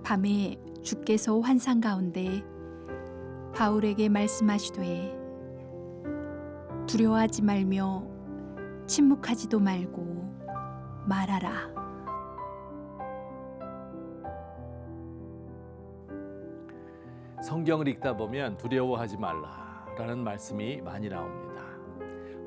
밤에 주께서 환상 가운데 바울에게 말씀하시되 두려워하지 말며 침묵하지도 말고 말하라. 성경을 읽다 보면 두려워하지 말라라는 말씀이 많이 나옵니다.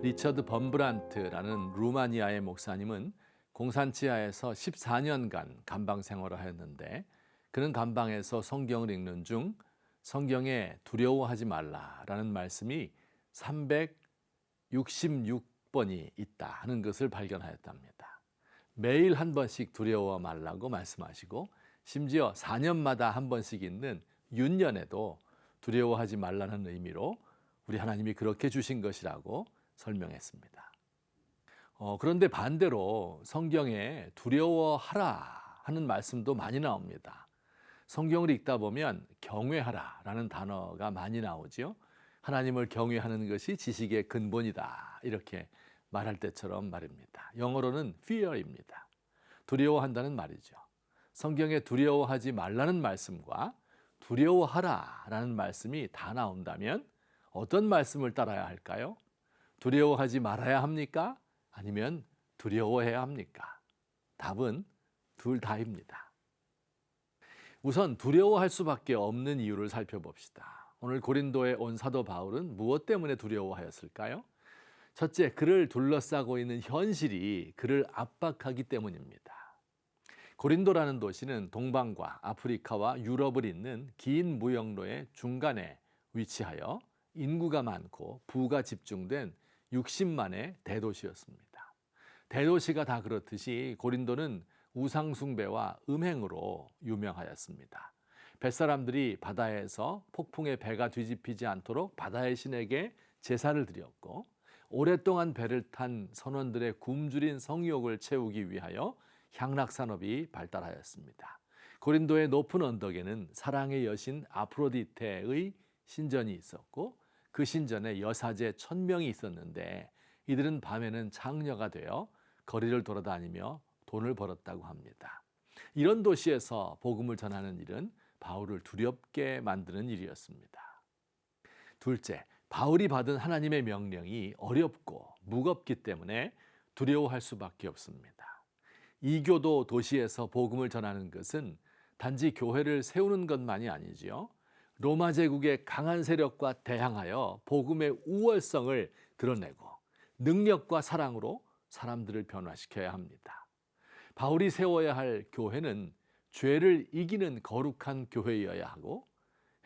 리처드 범브란트라는 루마니아의 목사님은 공산치하에서 14년간 감방 생활을 하였는데, 그는 감방에서 성경을 읽는 중 성경에 두려워하지 말라라는 말씀이 366번이 있다 하는 것을 발견하였답니다. 매일 한 번씩 두려워 말라고 말씀하시고, 심지어 4년마다 한 번씩 있는 윤년에도 두려워하지 말라는 의미로 우리 하나님이 그렇게 주신 것이라고 설명했습니다. 그런데 반대로 성경에 두려워하라 하는 말씀도 많이 나옵니다. 성경을 읽다 보면 경외하라라는 단어가 많이 나오죠. 하나님을 경외하는 것이 지식의 근본이다, 이렇게 말할 때처럼 말입니다. 영어로는 fear입니다. 두려워한다는 말이죠. 성경에 두려워하지 말라는 말씀과 두려워하라라는 말씀이 다 나온다면 어떤 말씀을 따라야 할까요? 두려워하지 말아야 합니까? 아니면 두려워해야 합니까? 답은 둘 다입니다. 우선 두려워할 수밖에 없는 이유를 살펴봅시다. 오늘 고린도에 온 사도 바울은 무엇 때문에 두려워하였을까요? 첫째, 그를 둘러싸고 있는 현실이 그를 압박하기 때문입니다. 고린도라는 도시는 동방과 아프리카와 유럽을 잇는 긴 무역로의 중간에 위치하여 인구가 많고 부가 집중된 60만의 대도시였습니다. 대도시가 다 그렇듯이 고린도는 우상숭배와 음행으로 유명하였습니다. 뱃사람들이 바다에서 폭풍에 배가 뒤집히지 않도록 바다의 신에게 제사를 드렸고, 오랫동안 배를 탄 선원들의 굶주린 성욕을 채우기 위하여 향락산업이 발달하였습니다. 고린도의 높은 언덕에는 사랑의 여신 아프로디테의 신전이 있었고, 그 신전에 여사제 1000명이 있었는데, 이들은 밤에는 창녀가 되어 거리를 돌아다니며 돈을 벌었다고 합니다. 이런 도시에서 복음을 전하는 일은 바울을 두렵게 만드는 일이었습니다. 둘째, 바울이 받은 하나님의 명령이 어렵고 무겁기 때문에 두려워할 수밖에 없습니다. 이교도 도시에서 복음을 전하는 것은 단지 교회를 세우는 것만이 아니지요. 로마 제국의 강한 세력과 대항하여 복음의 우월성을 드러내고 능력과 사랑으로 사람들을 변화시켜야 합니다. 바울이 세워야 할 교회는 죄를 이기는 거룩한 교회여야 하고,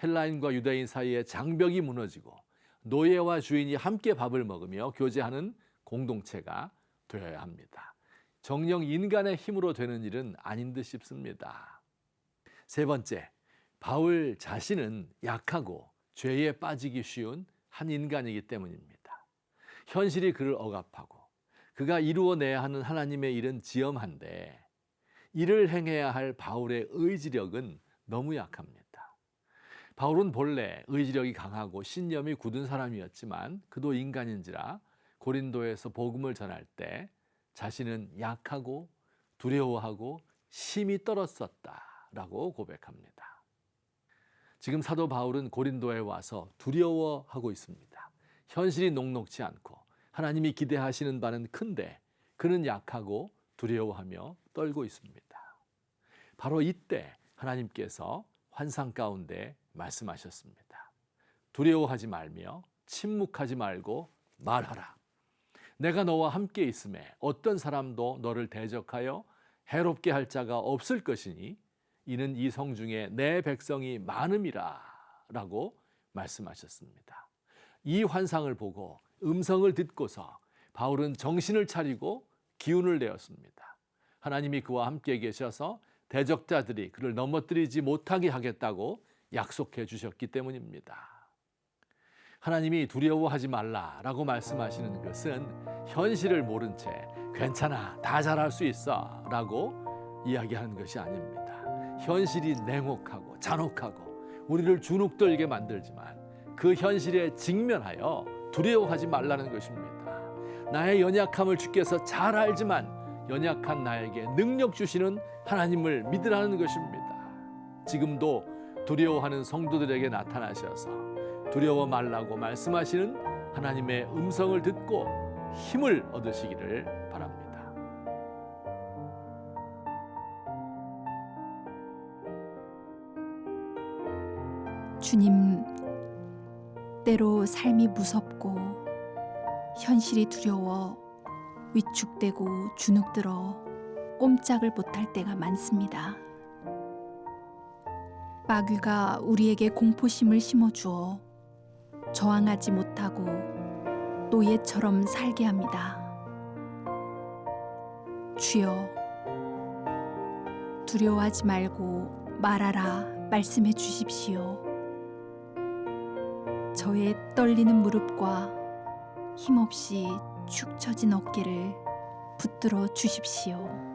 헬라인과 유대인 사이의 장벽이 무너지고 노예와 주인이 함께 밥을 먹으며 교제하는 공동체가 되어야 합니다. 정녕 인간의 힘으로 되는 일은 아닌 듯 싶습니다. 세 번째, 바울 자신은 약하고 죄에 빠지기 쉬운 한 인간이기 때문입니다. 현실이 그를 억압하고 그가 이루어내야 하는 하나님의 일은 지엄한데, 이를 행해야 할 바울의 의지력은 너무 약합니다. 바울은 본래 의지력이 강하고 신념이 굳은 사람이었지만 그도 인간인지라 고린도에서 복음을 전할 때 자신은 약하고 두려워하고 심히 떨었었다라고 고백합니다. 지금 사도 바울은 고린도에 와서 두려워하고 있습니다. 현실이 녹록지 않고 하나님이 기대하시는 바는 큰데 그는 약하고 두려워하며 떨고 있습니다. 바로 이때 하나님께서 환상 가운데 말씀하셨습니다. 두려워하지 말며 침묵하지 말고 말하라. 내가 너와 함께 있음에 어떤 사람도 너를 대적하여 해롭게 할 자가 없을 것이니 이는 이 성 중에 내 백성이 많음이라 라고 말씀하셨습니다. 이 환상을 보고 음성을 듣고서 바울은 정신을 차리고 기운을 내었습니다. 하나님이 그와 함께 계셔서 대적자들이 그를 넘어뜨리지 못하게 하겠다고 약속해 주셨기 때문입니다. 하나님이 두려워하지 말라라고 말씀하시는 것은 현실을 모른 채 괜찮아, 다 잘할 수 있어 라고 이야기하는 것이 아닙니다. 현실이 냉혹하고 잔혹하고 우리를 주눅들게 만들지만 그 현실에 직면하여 두려워하지 말라는 것입니다. 나의 연약함을 주께서 잘 알지만 연약한 나에게 능력 주시는 하나님을 믿으라는 것입니다. 지금도 두려워하는 성도들에게 나타나셔서 두려워 말라고 말씀하시는 하나님의 음성을 듣고 힘을 얻으시기를 바랍니다. 주님, 때로 삶이 무섭고 현실이 두려워 위축되고 주눅들어 꼼짝을 못할 때가 많습니다. 마귀가 우리에게 공포심을 심어주어 저항하지 못하고 노예처럼 살게 합니다. 주여, 두려워하지 말고 말하라 말씀해 주십시오. 저의 떨리는 무릎과 힘없이 축 처진 어깨를 붙들어 주십시오.